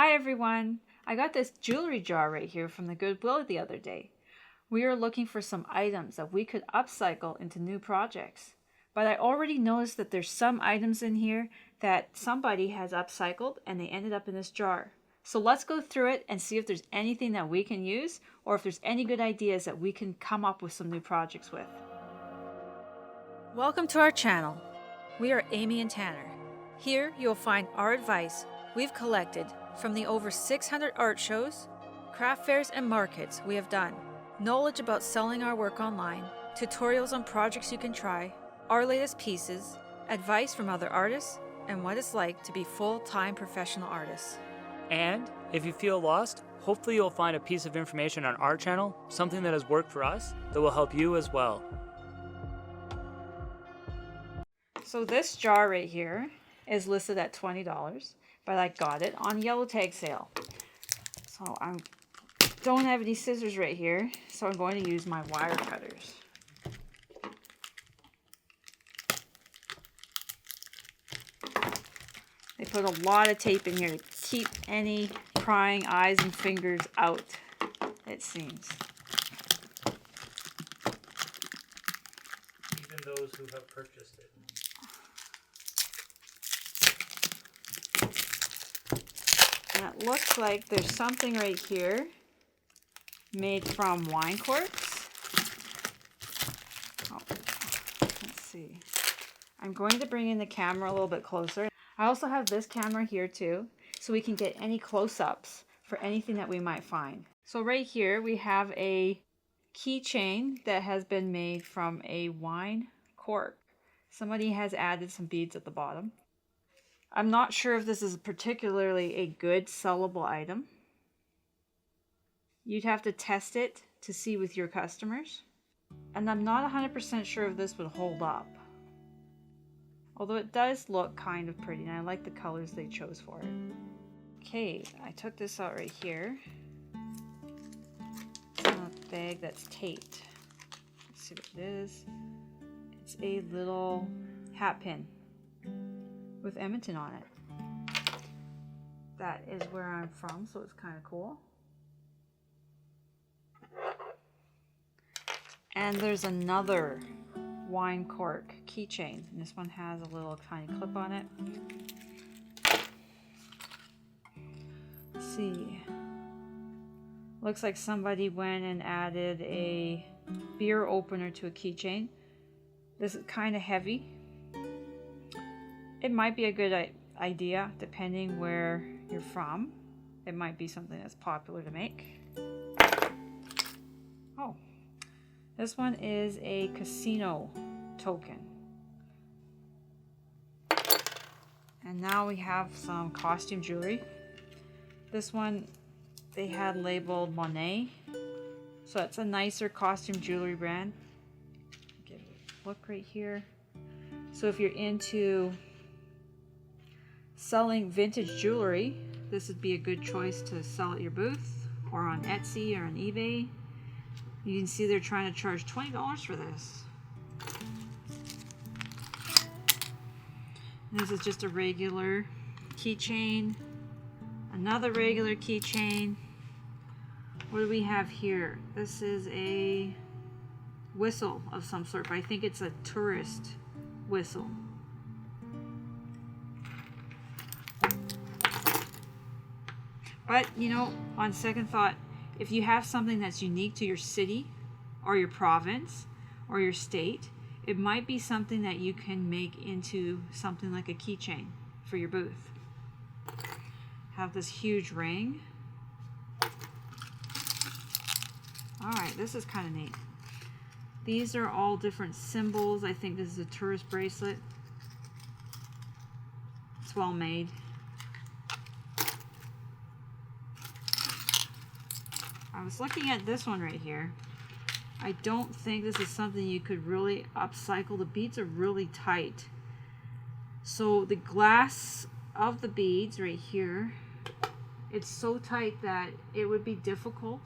Hi everyone! I got this jewelry jar right here from the Goodwill the other day. We are looking for some items that we could upcycle into new projects. But I already noticed that there's some items in here that somebody has upcycled and they ended up in this jar. So let's go through it and see if there's anything that we can use or if there's any good ideas that we can come up with some new projects with. Welcome to our channel. We are Amy and Tanner. Here you'll find our advice we've collected from the over 600 art shows, craft fairs, and markets we have done, knowledge about selling our work online, tutorials on projects you can try, our latest pieces, advice from other artists, and what it's like to be full-time professional artists. And if you feel lost, hopefully you'll find a piece of information on our channel, something that has worked for us, that will help you as well. So this jar right here is listed at $20, but I got it on yellow tag sale. So I don't have any scissors right here, so I'm going to use my wire cutters. They put a lot of tape in here to keep any prying eyes and fingers out, it seems. Even those who have purchased it. And it looks like there's something right here made from wine corks. Oh, let's see. I'm going to bring in the camera a little bit closer. I also have this camera here too, so we can get any close-ups for anything that we might find. So right here we have a keychain that has been made from a wine cork. Somebody has added some beads at the bottom. I'm not sure if this is particularly a good sellable item. You'd have to test it to see with your customers. And I'm not 100% sure if this would hold up. Although it does look kind of pretty, and I like the colors they chose for it. Okay, I took this out right here. It's in a bag that's taped. Let's see what it is. It's a little hat pin with Edmonton on it. That is where I'm from, so it's kind of cool. And there's another wine cork keychain, and this one has a little tiny clip on it. Let's see. Looks like somebody went and added a beer opener to a keychain. This is kind of heavy. It might be a good idea depending where you're from. It might be something that's popular to make. Oh, this one is a casino token. And now we have some costume jewelry. This one they had labeled Monet. So it's a nicer costume jewelry brand. Give it a look right here. So if you're into selling vintage jewelry, this would be a good choice to sell at your booth or on Etsy or on eBay. You can see they're trying to charge $20 for this. This is just a regular keychain, another regular keychain. What do we have here? This is a whistle of some sort, but I think it's a tourist whistle. But, you know, on second thought, if you have something that's unique to your city or your province or your state, it might be something that you can make into something like a keychain for your booth. Have this huge ring. All right, this is kind of neat. These are all different symbols. I think this is a tourist bracelet. It's well made. I was looking at this one right here. I don't think this is something you could really upcycle. The beads are really tight. So the glass of the beads right here, it's so tight that it would be difficult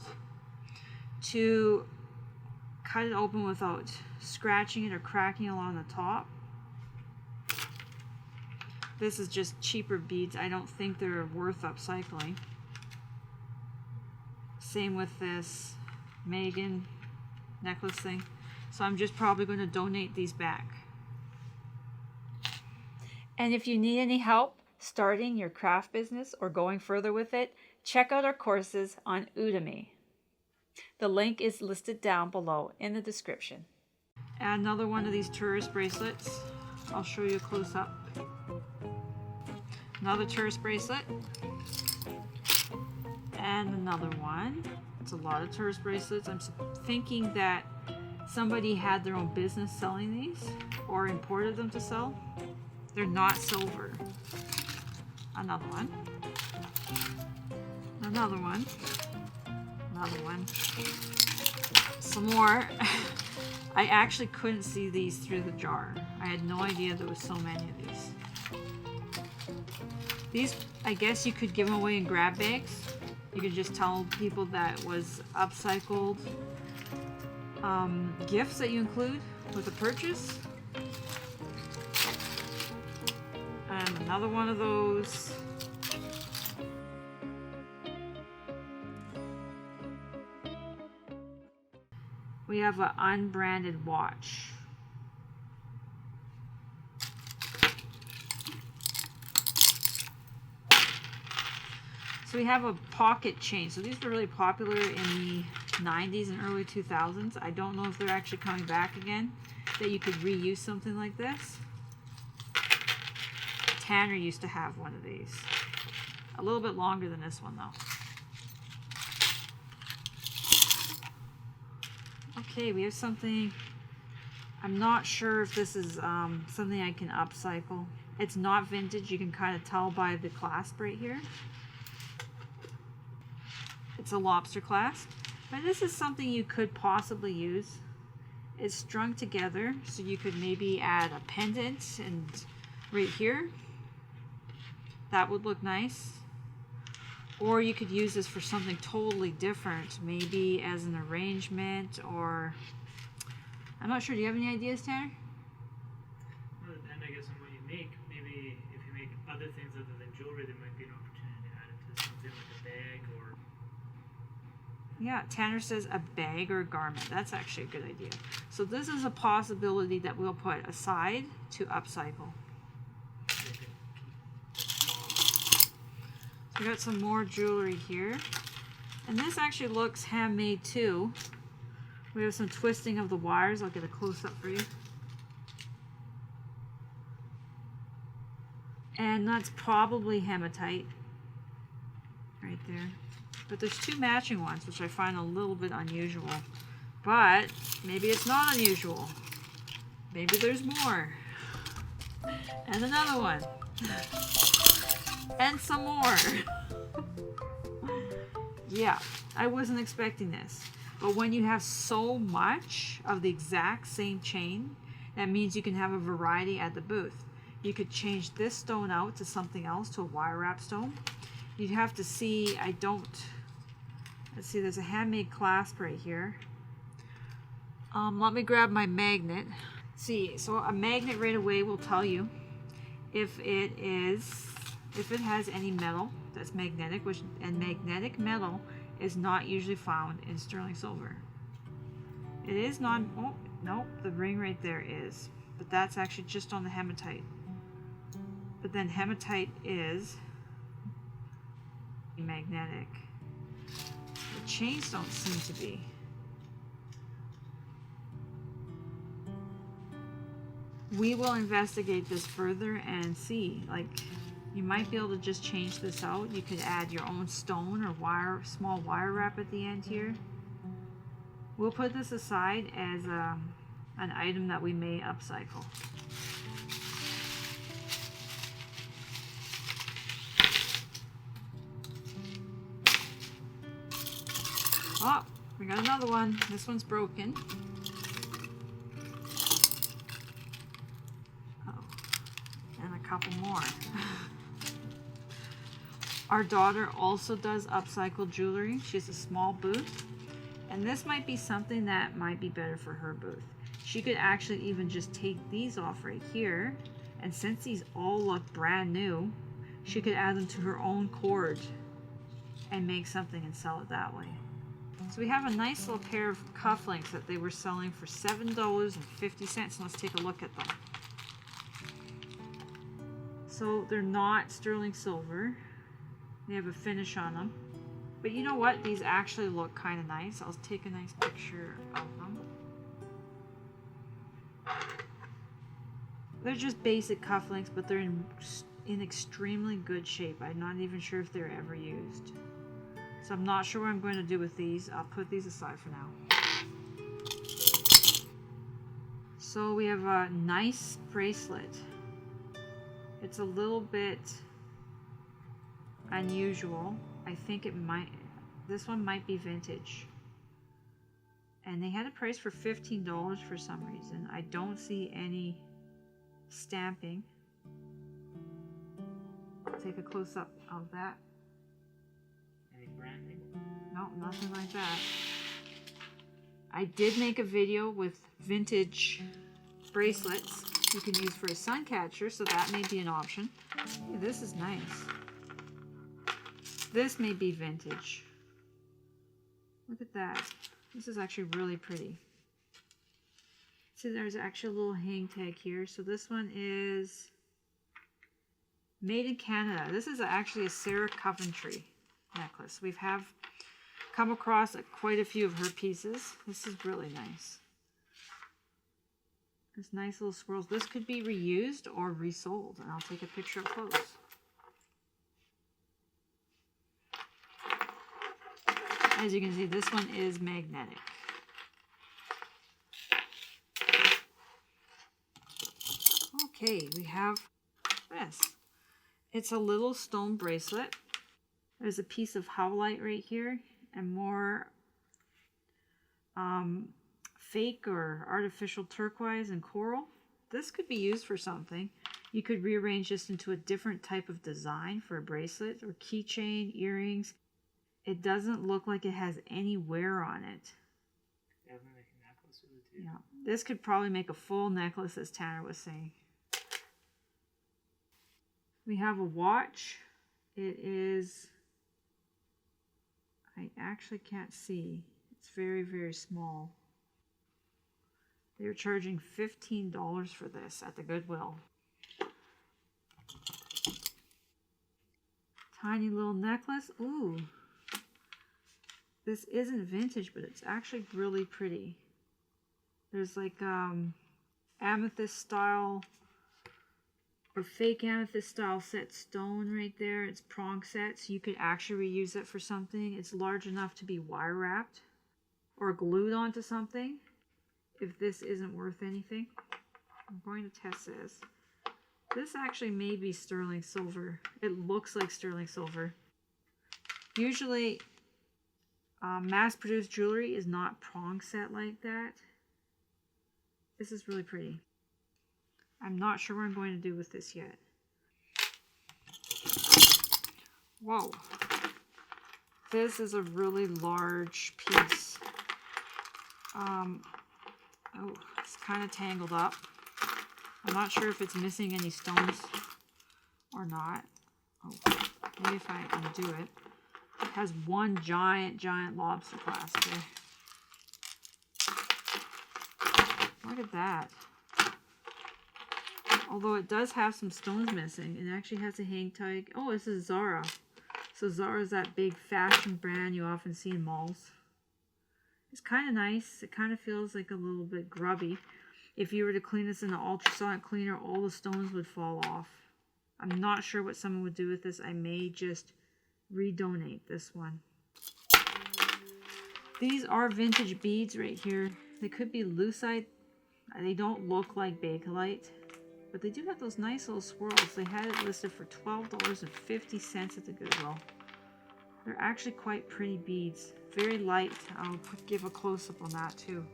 to cut it open without scratching it or cracking along the top. This is just cheaper beads. I don't think they're worth upcycling. Same with this Megan necklace thing. So I'm just probably going to donate these back. And if you need any help starting your craft business or going further with it, check out our courses on Udemy. The link is listed down below in the description. Add another one of these tourist bracelets. I'll show you a close up. Another tourist bracelet. And another one. It's a lot of tourist bracelets. I'm thinking that somebody had their own business selling these or imported them to sell. They're not silver. Another one. Another one. Another one. Some more. I actually couldn't see these through the jar. I had no idea there was so many of these. These, I guess you could give them away in grab bags. You could just tell people that was upcycled gifts that you include with a purchase. And another one of those. We have an unbranded watch. So we have a pocket chain. So these were really popular in the 90s and early 2000s. I don't know if they're actually coming back again, that you could reuse something like this. Tanner used to have one of these. A little bit longer than this one though. Okay, we have something. I'm not sure if this is something I can upcycle. It's not vintage. You can kind of tell by the clasp right here. It's a lobster clasp. But this is something you could possibly use. It's strung together, so you could maybe add a pendant and right here. That would look nice. Or you could use this for something totally different, maybe as an arrangement, or I'm not sure. Do you have any ideas, Tanner? Well, it depends, I guess, on what you make. Maybe if you make other things other than jewelry, there might be an opportunity to add it to something like a bag or... Yeah, Tanner says a bag or a garment. That's actually a good idea. So this is a possibility that we'll put aside to upcycle. We got some more jewelry here, and this actually looks handmade too. We have some twisting of the wires. I'll get a close-up for you. And that's probably hematite right there. But there's two matching ones, which I find a little bit unusual. But maybe it's not unusual. Maybe there's more. And another one. And some more. Yeah, I wasn't expecting this. But when you have so much of the exact same chain, that means you can have a variety at the booth. You could change this stone out to something else, to a wire wrap stone. You'd have to see, let's see, there's a handmade clasp right here. Let me grab my magnet. See, so a magnet right away will tell you if it has any metal that's magnetic, and magnetic metal is not usually found in sterling silver. It is not, oh, nope, the ring right there is, but that's actually just on the hematite. But then hematite is magnetic. The chains don't seem to be. We will investigate this further and see, like, you might be able to just change this out. You could add your own stone or small wire wrap at the end here. We'll put this aside as an item that we may upcycle. Oh, we got another one. This one's broken. Oh, and a couple more. Our daughter also does upcycle jewelry. She has a small booth, and this might be something that might be better for her booth. She could actually even just take these off right here And since these all look brand new, she could add them to her own cord and make something and sell it that way. So we have a nice little pair of cufflinks that they were selling for $7.50. Let's take a look at them. So they're not sterling silver. They have a finish on them. But you know what? These actually look kind of nice. I'll take a nice picture of them. They're just basic cufflinks, but they're in extremely good shape. I'm not even sure if they're ever used. So I'm not sure what I'm going to do with these. I'll put these aside for now. So we have a nice bracelet. It's a little bit unusual. I think this one might be vintage. And they had a price for $15 for some reason. I don't see any stamping. I'll take a close-up of that. Any branding? No, nothing like that. I did make a video with vintage bracelets you can use for a sun catcher, so that may be an option. Hey, this is nice. This may be vintage. Look at that. This is actually really pretty. See, there's actually a little hang tag here. So this one is made in Canada. This is actually a Sarah Coventry necklace. We've come across quite a few of her pieces. This is really nice. This nice little swirls. This could be reused or resold, and I'll take a picture up close. As you can see, this one is magnetic. Okay, we have this. It's a little stone bracelet. There's a piece of howlite right here and more fake or artificial turquoise and coral. This could be used for something. You could rearrange this into a different type of design for a bracelet or keychain, earrings. It doesn't look like it has any wear on it. Yeah, we make a necklace with it too. Yeah, this could probably make a full necklace, as Tanner was saying. We have a watch. It is, I actually can't see. It's very, very small. They're charging $15 for this at the Goodwill. Tiny little necklace. Ooh. This isn't vintage, but it's actually really pretty. There's like amethyst style or fake amethyst style set stone right there. It's prong set, so you could actually reuse it for something. It's large enough to be wire wrapped or glued onto something if this isn't worth anything. I'm going to test this. This actually may be sterling silver. It looks like sterling silver. Usually mass-produced jewelry is not prong set like that. This is really pretty. I'm not sure what I'm going to do with this yet. Whoa. This is a really large piece. Oh, it's kind of tangled up. I'm not sure if it's missing any stones or not. Oh, maybe if I undo it. It has one giant lobster clasp here. Look at that. Although it does have some stones missing, it actually has a hang tag. Oh, this is Zara. So Zara is that big fashion brand you often see in malls. It's kind of nice. It kind of feels like a little bit grubby. If you were to clean this in an ultrasonic cleaner, all the stones would fall off. I'm not sure what someone would do with this. I may just redonate this one. These are vintage beads right here. They could be lucite. They don't look like bakelite, but they do have those nice little swirls. They had it listed for $12.50 at the Goodwill. They're actually quite pretty beads. Very light. I'll give a close-up on that too.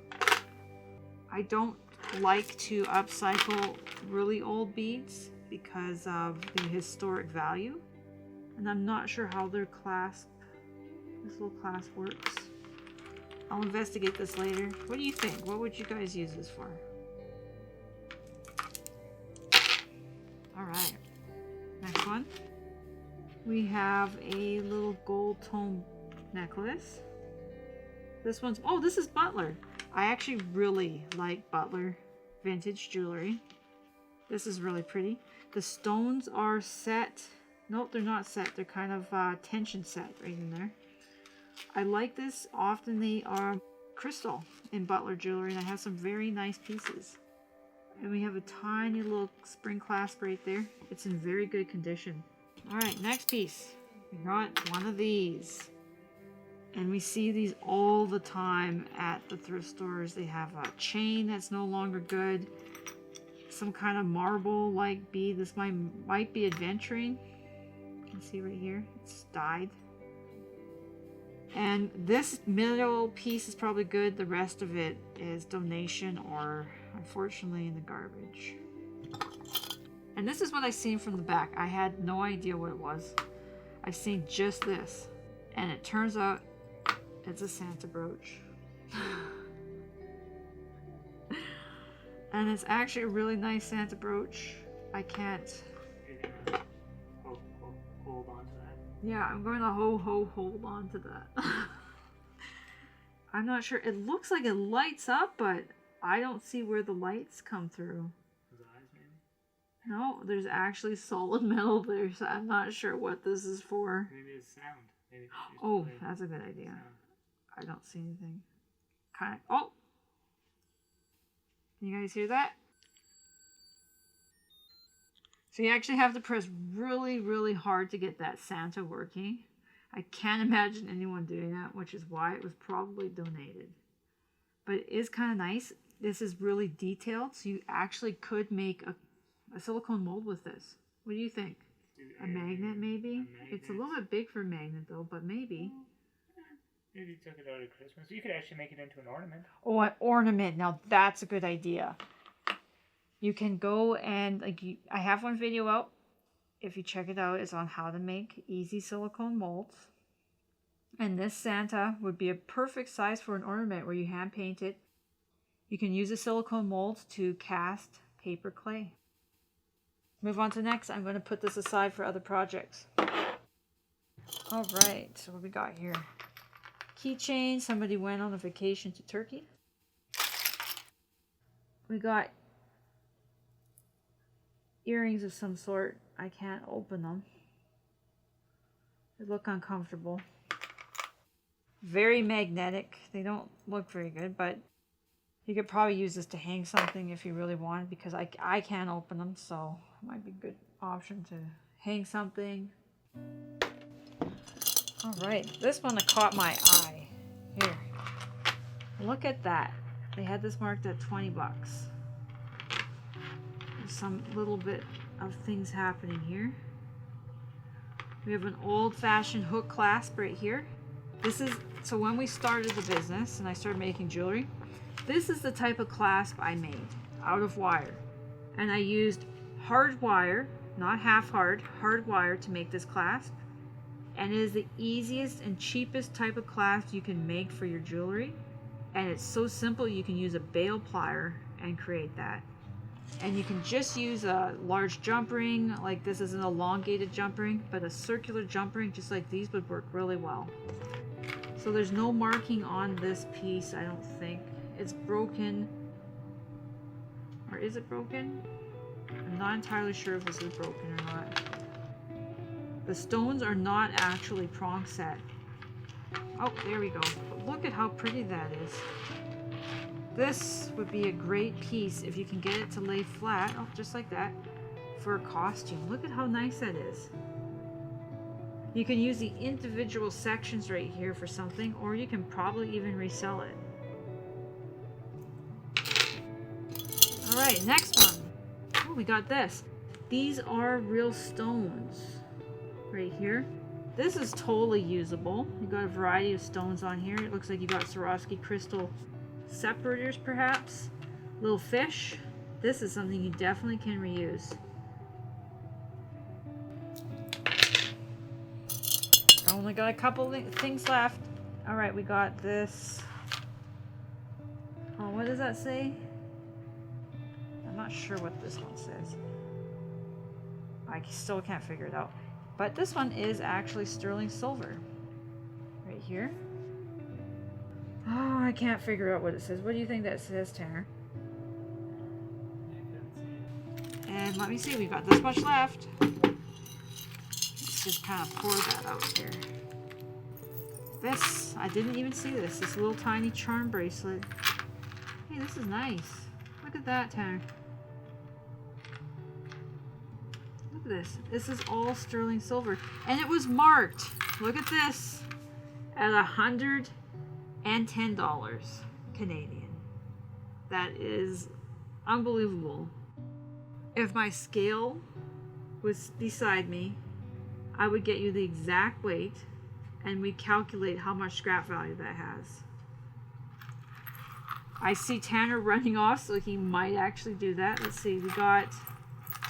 I don't like to upcycle really old beads because of the historic value. And I'm not sure how this little clasp works. I'll investigate this later. What do you think? What would you guys use this for? All right. Next one. We have a little gold tone necklace. This one's, oh, this is Butler. I actually really like Butler vintage jewelry. This is really pretty. The stones are set. Nope, they're not set. They're kind of tension set right in there. I like this. Often they are crystal in Butler jewelry, and I have some very nice pieces. And we have a tiny little spring clasp right there. It's in very good condition. All right, next piece. We got one of these. And we see these all the time at the thrift stores. They have a chain that's no longer good. Some kind of marble like bead. This might be adventuring. You can see right here, it's dyed. And this middle piece is probably good. The rest of it is donation or unfortunately in the garbage. And this is what I seen from the back. I had no idea what it was. I've seen just this. And it turns out it's a Santa brooch. And it's actually a really nice Santa brooch. I can't. You're gonna hold on to that? Yeah, I'm going to hold on to that. I'm not sure. It looks like it lights up, but I don't see where the lights come through. His eyes, maybe? No, there's actually solid metal there, so I'm not sure what this is for. Maybe it's sound. Maybe it's Oh, that's a good idea. sound. I don't see anything. Kind of. Oh! Can you guys hear that? So you actually have to press really, really hard to get that Santa working. I can't imagine anyone doing that, which is why it was probably donated. But it is kind of nice. This is really detailed, so you actually could make a silicone mold with this. What do you think? A magnet, maybe? It's a little bit big for a magnet, though, but maybe. Maybe you took it out at Christmas. You could actually make it into an ornament. Oh, an ornament. Now that's a good idea. You can go and, I have one video out. If you check it out, it's on how to make easy silicone molds. And this Santa would be a perfect size for an ornament where you hand paint it. You can use a silicone mold to cast paper clay. Move on to next. I'm going to put this aside for other projects. All right, so what we got here? Keychain. Somebody went on a vacation to Turkey. We got earrings of some sort. I can't open them. They look uncomfortable. Very magnetic. They don't look very good, but you could probably use this to hang something if you really want, because I can't open them, so it might be a good option to hang something. All right, this one caught my eye. Here, look at that. They had this marked at 20 bucks. There's some little bit of things happening here. We have an old-fashioned hook clasp right here. This is, so when we started the business and I started making jewelry, this is the type of clasp I made out of wire. And I used hard wire, not half hard wire to make this clasp. And it is the easiest and cheapest type of clasp you can make for your jewelry. And it's so simple, you can use a bail plier and create that. And you can just use a large jump ring, like this is an elongated jump ring, but a circular jump ring just like these would work really well. So there's no marking on this piece, I don't think. It's broken. Or is it broken? I'm not entirely sure if this is broken or not. The stones are not actually prong set. Oh, there we go. But look at how pretty that is. This would be a great piece if you can get it to lay flat, oh, just like that, for a costume. Look at how nice that is. You can use the individual sections right here for something, or you can probably even resell it. All right, next one. Oh, we got this. These are real stones right here. This is totally usable. You got a variety of stones on here. It looks like you got Swarovski crystal separators, perhaps. Little fish. This is something you definitely can reuse. Only got a couple things left. All right, we got this. Oh, what does that say? I'm not sure what this one says. I still can't figure it out. But this one is actually sterling silver. Right here. Oh, I can't figure out what it says. What do you think that says, Tanner? And let me see, we've got this much left. Let's just kind of pour that out here. This, I didn't even see this. This little tiny charm bracelet. Hey, this is nice. Look at that, Tanner. Look at this. This is all sterling silver. And it was marked, look at this, at $110 Canadian. That is unbelievable. If my scale was beside me, I would get you the exact weight and we calculate how much scrap value that has. I see Tanner running off, so he might actually do that. Let's see, we got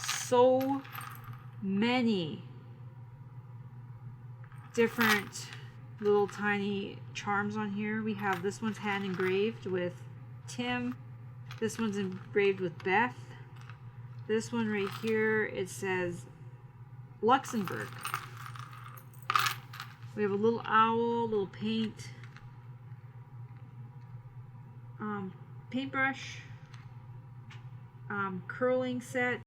so many different little tiny charms on here. We have this one's hand engraved with Tim. This one's engraved with Beth. This one right here, it says Luxembourg. We have a little owl, little paint, paintbrush, curling set,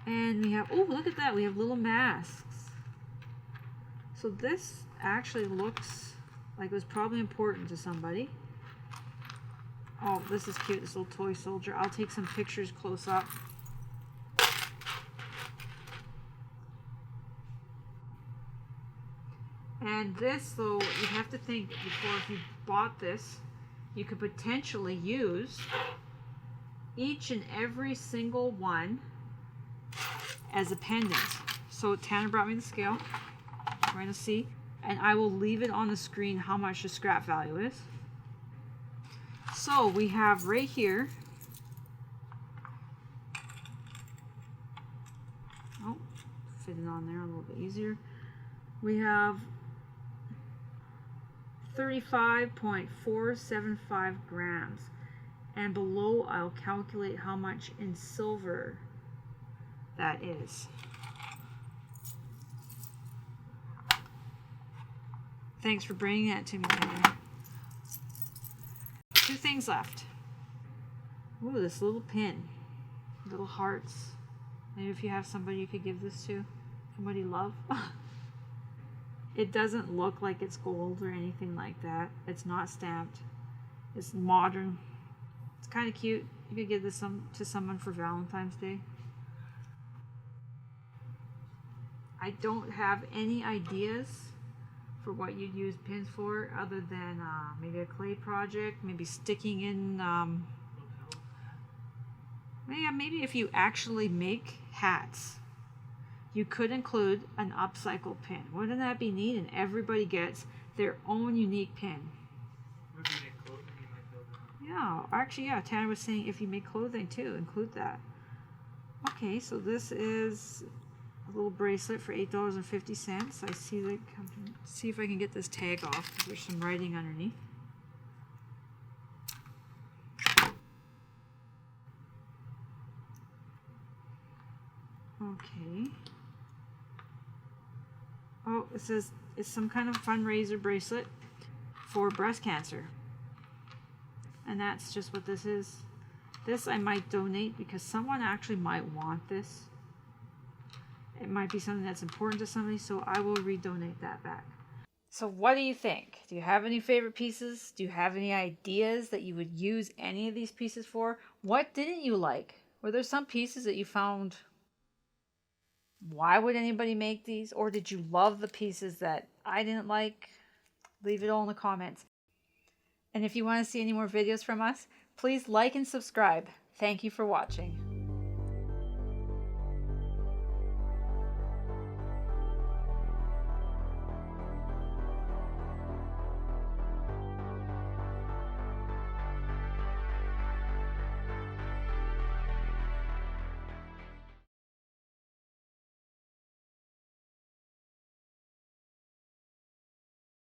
and we have, oh, look at that, we have little masks. So this actually looks like it was probably important to somebody. Oh, this is cute, this little toy soldier. I'll take some pictures close up. And this, though, you have to think before, if you bought this, you could potentially use each and every single one as a pendant. So Tanner brought me the scale. We're going to see. And I will leave it on the screen how much the scrap value is. So we have right here. Oh, fit it on there a little bit easier. We have 35.475 grams, and below I'll calculate how much in silver that is. Thanks for bringing that to me, Tanner. 2 things left. Ooh, this little pin, little hearts. Maybe if you have somebody you could give this to, somebody you love. It doesn't look like it's gold or anything like that. It's not stamped. It's modern. It's kind of cute. You could give this to someone for Valentine's Day. I don't have any ideas for what you'd use pins for other than maybe a clay project, maybe sticking in, maybe if you actually make hats. You could include an upcycle pin. Wouldn't that be neat? And everybody gets their own unique pin. If you make clothing, you might build that. Yeah, actually, yeah, Tanner was saying if you make clothing too, include that. Okay, so this is a little bracelet for $8.50. I see the, see if I can get this tag off because there's some writing underneath. Okay. Oh, it says it's some kind of fundraiser bracelet for breast cancer. And that's just what this is. This I might donate because someone actually might want this. It might be something that's important to somebody, so I will redonate that back. So what do you think? Do you have any favorite pieces? Do you have any ideas that you would use any of these pieces for? What didn't you like? Were there some pieces that you found, why would anybody make these? Or did you love the pieces that I didn't like? Leave it all in the comments. And if you want to see any more videos from us, please like and subscribe. Thank you for watching.